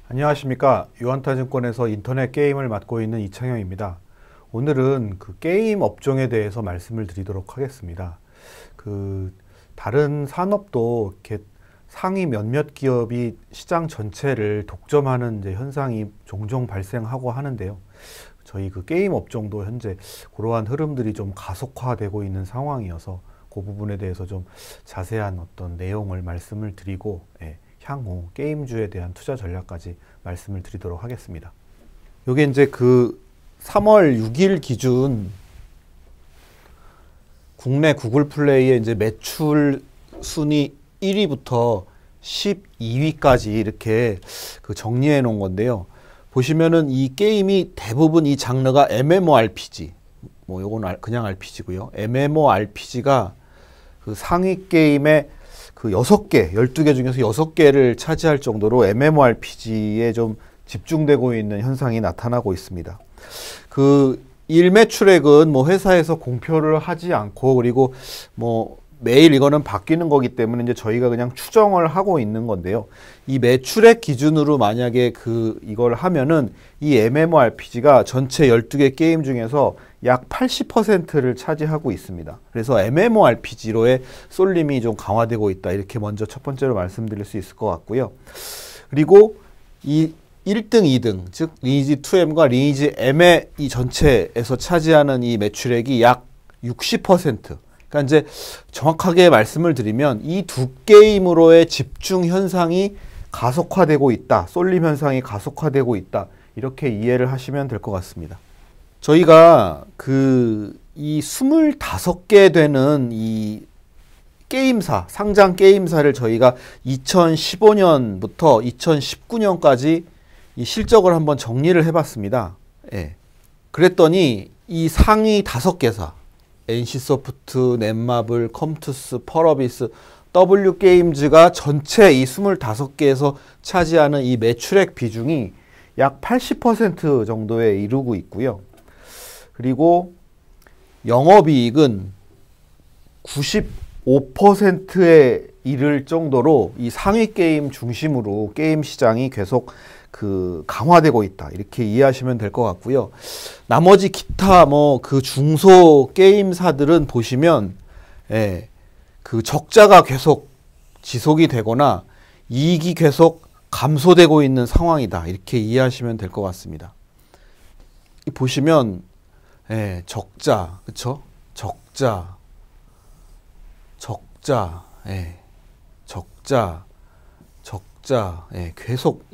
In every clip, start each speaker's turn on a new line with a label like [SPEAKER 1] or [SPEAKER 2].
[SPEAKER 1] 안녕하십니까. 유한타증권에서 인터넷 게임을 맡고 있는 이창영입니다. 오늘은 그 게임 업종에 대해서 말씀을 드리도록 하겠습니다. 다른 산업도 이렇게 상위 몇몇 기업이 시장 전체를 독점하는 현상이 종종 발생하고 하는데요. 저희 게임 업종도 현재 그러한 흐름들이 좀 가속화되고 있는 상황이어서 그 부분에 대해서 좀 자세한 어떤 내용을 말씀을 드리고, 향후 게임주에 대한 투자 전략까지 말씀을 드리도록 하겠습니다. 요게 이제 3월 6일 기준 국내 구글 플레이의 이제 매출 순위 1위부터 12위까지 이렇게 정리해 놓은 건데요. 보시면은 이 게임이 대부분 이 장르가 MMORPG, 요건 그냥 RPG고요. MMORPG가 상위 게임의 6개, 12개 중에서 6개를 차지할 정도로 MMORPG에 좀 집중되고 있는 현상이 나타나고 있습니다. 일 매출액은 회사에서 공표를 하지 않고, 그리고 매일 이거는 바뀌는 거기 때문에 이제 저희가 그냥 추정을 하고 있는 건데요. 이 매출액 기준으로 만약에 이걸 하면은 이 MMORPG가 전체 12개 게임 중에서 약 80%를 차지하고 있습니다. 그래서 MMORPG로의 쏠림이 좀 강화되고 있다. 이렇게 먼저 첫 번째로 말씀드릴 수 있을 것 같고요. 그리고 이 1등, 2등, 즉 리니지 2M과 리니지 M의 이 전체에서 차지하는 이 매출액이 약 60%. 그러니까 이제 정확하게 말씀을 드리면 이 두 게임으로의 집중 현상이 가속화되고 있다. 쏠림 현상이 가속화되고 있다. 이렇게 이해를 하시면 될 것 같습니다. 저희가 이 25개 되는 이 게임사, 상장 게임사를 저희가 2015년부터 2019년까지 이 실적을 한번 정리를 해봤습니다. 그랬더니 이 상위 5개사, NC소프트, 넷마블, 컴투스, 펄어비스, W게임즈가 전체 이 25개에서 차지하는 이 매출액 비중이 약 80% 정도에 이르고 있고요. 그리고 영업이익은 95%에 이를 정도로 이 상위 게임 중심으로 게임 시장이 계속 강화되고 있다. 이렇게 이해하시면 될 것 같고요. 나머지 기타 중소 게임사들은 보시면 적자가 계속 지속이 되거나 이익이 계속 감소되고 있는 상황이다. 이렇게 이해하시면 될 것 같습니다. 보시면 적자, 그쵸? 적자, 계속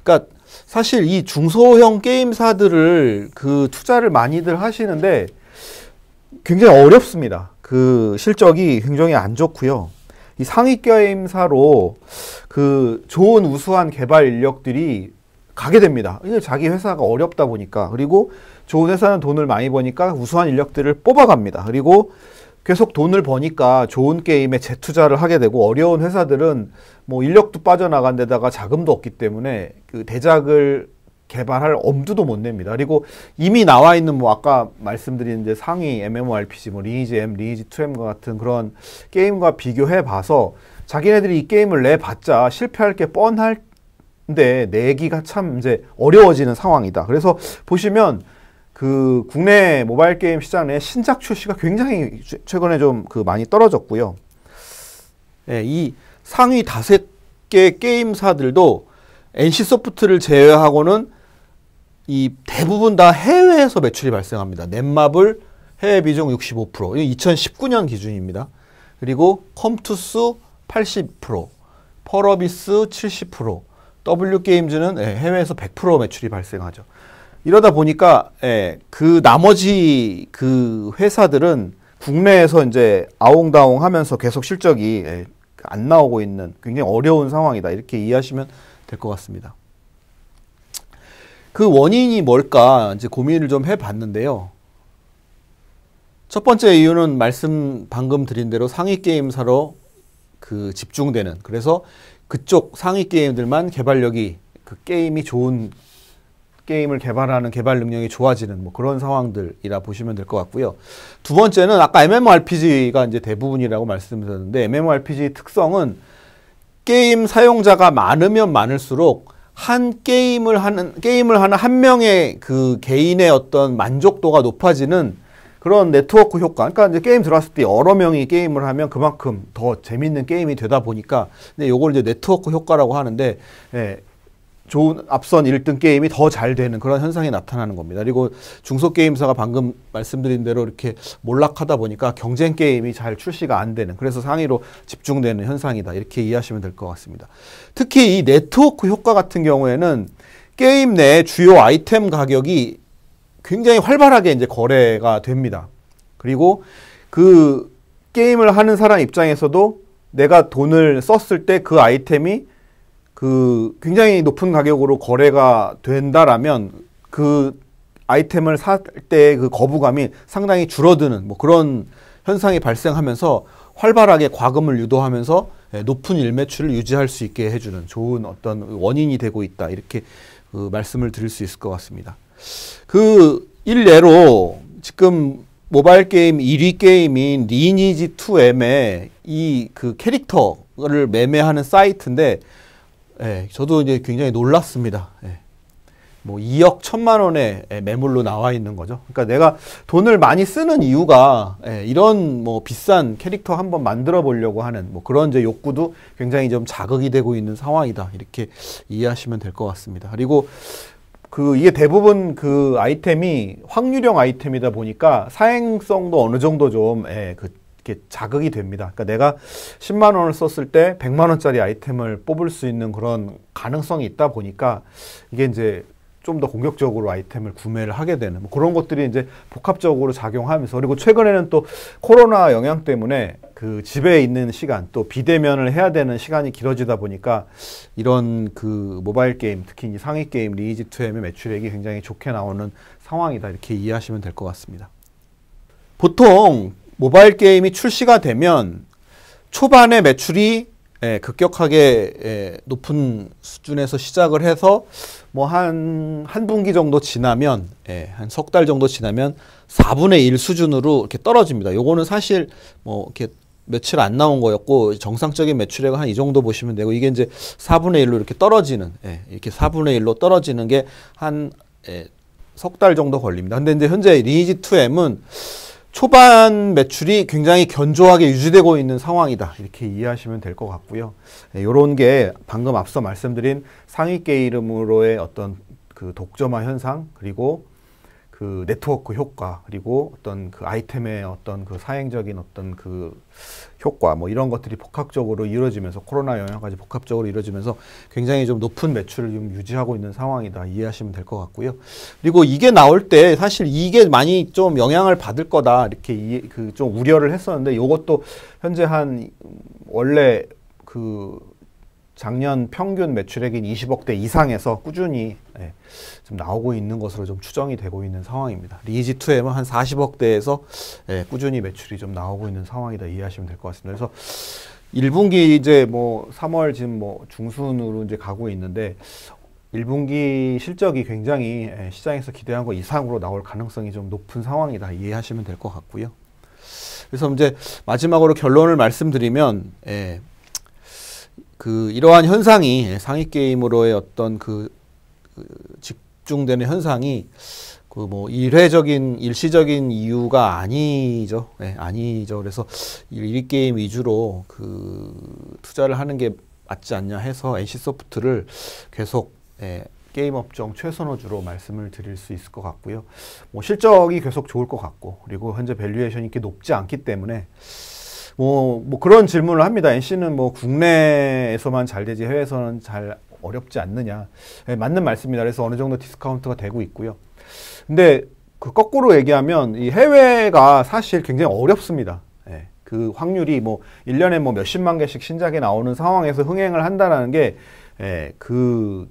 [SPEAKER 1] 그러니까 사실 이 중소형 게임사들을 투자를 많이들 하시는데 굉장히 어렵습니다. 실적이 굉장히 안 좋고요. 이 상위 게임사로 좋은 우수한 개발 인력들이 가게 됩니다. 자기 회사가 어렵다 보니까. 그리고 좋은 회사는 돈을 많이 버니까 우수한 인력들을 뽑아갑니다. 그리고 계속 돈을 버니까 좋은 게임에 재투자를 하게 되고, 어려운 회사들은 인력도 빠져나간 데다가 자금도 없기 때문에 대작을 개발할 엄두도 못 냅니다. 그리고 이미 나와 있는 아까 말씀드린 이제 상위 MMORPG, 리니지 M, 리니지 2M과 같은 그런 게임과 비교해 봐서 자기네들이 이 게임을 내봤자 실패할 게 뻔한데 내기가 참 이제 어려워지는 상황이다. 그래서 보시면 국내 모바일 게임 시장 내 신작 출시가 굉장히 최근에 좀 많이 떨어졌고요. 이 상위 5개 게임사들도 NC소프트를 제외하고는 이 대부분 다 해외에서 매출이 발생합니다. 넷마블 해외 비중 65%, 2019년 기준입니다. 그리고 컴투스 80%, 펄어비스 70%, W게임즈는 해외에서 100% 매출이 발생하죠. 이러다 보니까 나머지 회사들은 국내에서 이제 아웅다웅 하면서 계속 실적이 안 나오고 있는 굉장히 어려운 상황이다. 이렇게 이해하시면 될 것 같습니다. 원인이 뭘까 이제 고민을 좀 해봤는데요. 첫 번째 이유는 방금 드린 대로 상위 게임사로 집중되는, 그래서 그쪽 상위 게임들만 개발력이 게임이 좋은 게임을 개발하는 개발 능력이 좋아지는 그런 상황들이라 보시면 될 것 같고요. 두 번째는 아까 MMORPG가 이제 대부분이라고 말씀드렸는데, MMORPG 특성은 게임 사용자가 많으면 많을수록 한 게임을 하는 한 명의 그 개인의 어떤 만족도가 높아지는 그런 네트워크 효과. 그러니까 이제 게임 들어왔을 때 여러 명이 게임을 하면 그만큼 더 재밌는 게임이 되다 보니까, 근데 요걸 이제 네트워크 효과라고 하는데, 예, 좋은 앞선 1등 게임이 더 잘 되는 그런 현상이 나타나는 겁니다. 그리고 중소게임사가 방금 말씀드린 대로 이렇게 몰락하다 보니까 경쟁 게임이 잘 출시가 안 되는, 그래서 상위로 집중되는 현상이다. 이렇게 이해하시면 될 것 같습니다. 특히 이 네트워크 효과 같은 경우에는 게임 내 주요 아이템 가격이 굉장히 활발하게 이제 거래가 됩니다. 그리고 그 게임을 하는 사람 입장에서도 내가 돈을 썼을 때 그 아이템이 그 굉장히 높은 가격으로 거래가 된다라면 그 아이템을 살 때 그 거부감이 상당히 줄어드는 뭐 그런 현상이 발생하면서 활발하게 과금을 유도하면서 높은 일매출을 유지할 수 있게 해주는 좋은 어떤 원인이 되고 있다. 이렇게 그 말씀을 드릴 수 있을 것 같습니다. 그 일례로 지금 모바일 게임 1위 게임인 리니지2M의 이 그 캐릭터를 매매하는 사이트인데, 예, 저도 이제 굉장히 놀랐습니다. 예. 뭐 2억 1천만 원의 매물로 나와 있는 거죠. 그러니까 내가 돈을 많이 쓰는 이유가, 예, 이런 뭐 비싼 캐릭터 한번 만들어 보려고 하는 뭐 그런 이제 욕구도 굉장히 좀 자극이 되고 있는 상황이다. 이렇게 이해하시면 될 것 같습니다. 그리고 그 이게 대부분 그 아이템이 확률형 아이템이다 보니까 사행성도 어느 정도 좀, 예, 이렇게 자극이 됩니다. 그러니까 내가 10만 원을 썼을 때 100만 원짜리 아이템을 뽑을 수 있는 그런 가능성이 있다 보니까 이게 이제 좀 더 공격적으로 아이템을 구매를 하게 되는 뭐 그런 것들이 이제 복합적으로 작용하면서, 그리고 최근에는 또 코로나 영향 때문에 그 집에 있는 시간, 또 비대면을 해야 되는 시간이 길어지다 보니까 이런 그 모바일 게임, 특히 이 상위 게임 리니지2M의 매출액이 굉장히 좋게 나오는 상황이다. 이렇게 이해하시면 될 것 같습니다. 보통 모바일 게임이 출시가 되면 초반에 매출이, 예, 급격하게, 예, 높은 수준에서 시작을 해서 뭐 한 분기 정도 지나면, 예, 한 석 달 정도 지나면 4분의 1 수준으로 이렇게 떨어집니다. 요거는 사실 뭐 이렇게 며칠 안 나온 거였고, 정상적인 매출액은 한 이 정도 보시면 되고, 이게 이제 4분의 1로 이렇게 떨어지는, 예, 이렇게 4분의 1로 떨어지는 게 한, 예, 석 달 정도 걸립니다. 근데 이제 현재 리니지2M은 초반 매출이 굉장히 견조하게 유지되고 있는 상황이다. 이렇게 이해하시면 될 것 같고요. 이런 게 방금 앞서 말씀드린 상위 게임으로의 어떤 그 독점화 현상, 그리고 그 네트워크 효과, 그리고 어떤 그 아이템의 어떤 그 사행적인 어떤 그 효과, 뭐 이런 것들이 복합적으로 이루어지면서, 코로나 영향까지 복합적으로 이루어지면서 굉장히 좀 높은 매출을 좀 유지하고 있는 상황이다. 이해하시면 될 것 같고요. 그리고 이게 나올 때 사실 이게 많이 좀 영향을 받을 거다. 이렇게 그 좀 우려를 했었는데, 이것도 현재 한 원래 그 작년 평균 매출액인 20억대 이상에서 꾸준히, 예, 좀 나오고 있는 것으로 좀 추정이 되고 있는 상황입니다. 리니지2M은 한 40억대에서, 예, 꾸준히 매출이 좀 나오고 있는 상황이다. 이해하시면 될 것 같습니다. 그래서 1분기 이제 뭐 3월 지금 뭐 중순으로 이제 가고 있는데, 1분기 실적이 굉장히, 예, 시장에서 기대한 것 이상으로 나올 가능성이 좀 높은 상황이다. 이해하시면 될 것 같고요. 그래서 이제 마지막으로 결론을 말씀드리면, 예, 그 이러한 현상이 상위 게임으로의 어떤 그 집중되는 현상이 그 뭐 일시적인 이유가 아니죠. 네, 아니죠. 그래서 1위 게임 위주로 그 투자를 하는 게 맞지 않냐 해서 NC소프트를 계속, 예, 게임 업종 최선호주로 말씀을 드릴 수 있을 것 같고요. 뭐 실적이 계속 좋을 것 같고, 그리고 현재 밸류에이션이 이렇게 높지 않기 때문에 뭐 그런 질문을 합니다. NC는 뭐 국내에서만 잘 되지 해외에서는 잘 어렵지 않느냐. 네, 맞는 말씀입니다. 그래서 어느 정도 디스카운트가 되고 있고요. 근데 그 거꾸로 얘기하면 이 해외가 사실 굉장히 어렵습니다. 네, 그 확률이 뭐 1년에 뭐 몇십만 개씩 신작이 나오는 상황에서 흥행을 한다는 게, 예, 그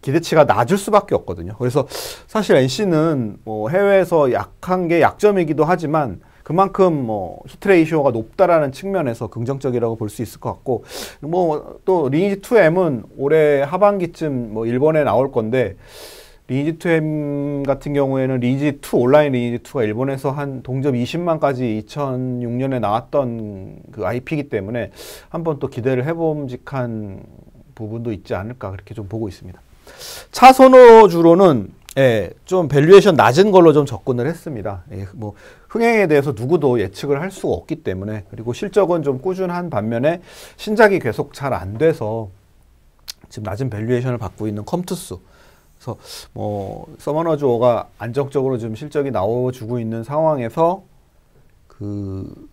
[SPEAKER 1] 기대치가 낮을 수밖에 없거든요. 그래서 사실 NC는 뭐 해외에서 약한 게 약점이기도 하지만 그만큼 뭐 히트 레이쇼가 높다라는 측면에서 긍정적이라고 볼 수 있을 것 같고, 뭐 또 리니지2M은 올해 하반기쯤 뭐 일본에 나올 건데, 리니지2M 같은 경우에는 리니지2 온라인 리니지2가 일본에서 한 동접 20만까지 2006년에 나왔던 그 IP이기 때문에 한번 또 기대를 해봄직한 부분도 있지 않을까 그렇게 좀 보고 있습니다. 차 선호주로는 좀 밸류에이션 낮은 걸로 좀 접근을 했습니다. 뭐 흥행에 대해서 누구도 예측을 할 수가 없기 때문에, 그리고 실적은 좀 꾸준한 반면에 신작이 계속 잘 안 돼서 지금 낮은 밸류에이션을 받고 있는 컴투스. 그래서 뭐 서머너즈 워가 안정적으로 지금 실적이 나와주고 있는 상황에서 그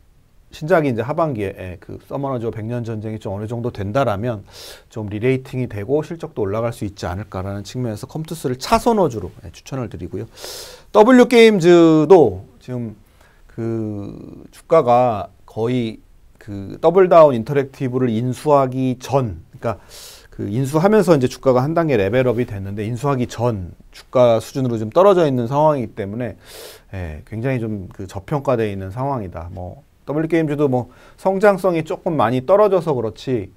[SPEAKER 1] 신작이 이제 하반기에 그 서머너즈 워 100년 전쟁이 좀 어느 정도 된다라면 좀 리레이팅이 되고 실적도 올라갈 수 있지 않을까라는 측면에서 컴투스를 차선호주로 추천을 드리고요. W 게임즈도 지금 그 주가가 거의 그 더블다운 인터랙티브를 인수하기 전, 그러니까 그 인수하면서 이제 주가가 한 단계 레벨업이 됐는데 인수하기 전 주가 수준으로 좀 떨어져 있는 상황이기 때문에 굉장히 좀 그 저평가되어 있는 상황이다. 뭐 W게임즈도 뭐 성장성이 조금 많이 떨어져서 그렇지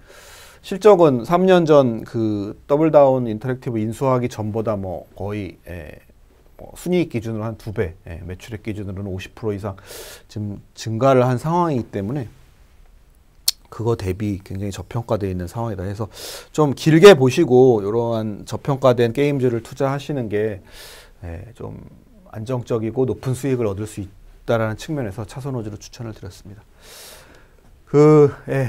[SPEAKER 1] 실적은 3년 전 그 더블다운 인터랙티브 인수하기 전보다 뭐 거의 뭐 순이익 기준으로 한 2배, 매출액 기준으로는 50% 이상 지금 증가를 한 상황이기 때문에 그거 대비 굉장히 저평가되어 있는 상황이다 해서 좀 길게 보시고 이러한 저평가된 게임즈를 투자하시는 게 좀 안정적이고 높은 수익을 얻을 수 있다라는 측면에서 차선호주로 추천을 드렸습니다.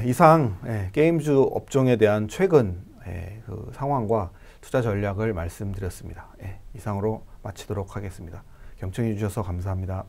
[SPEAKER 1] 이상 게임즈 업종에 대한 최근 그 상황과 투자 전략을 말씀드렸습니다. 이상으로 마치도록 하겠습니다. 경청해 주셔서 감사합니다.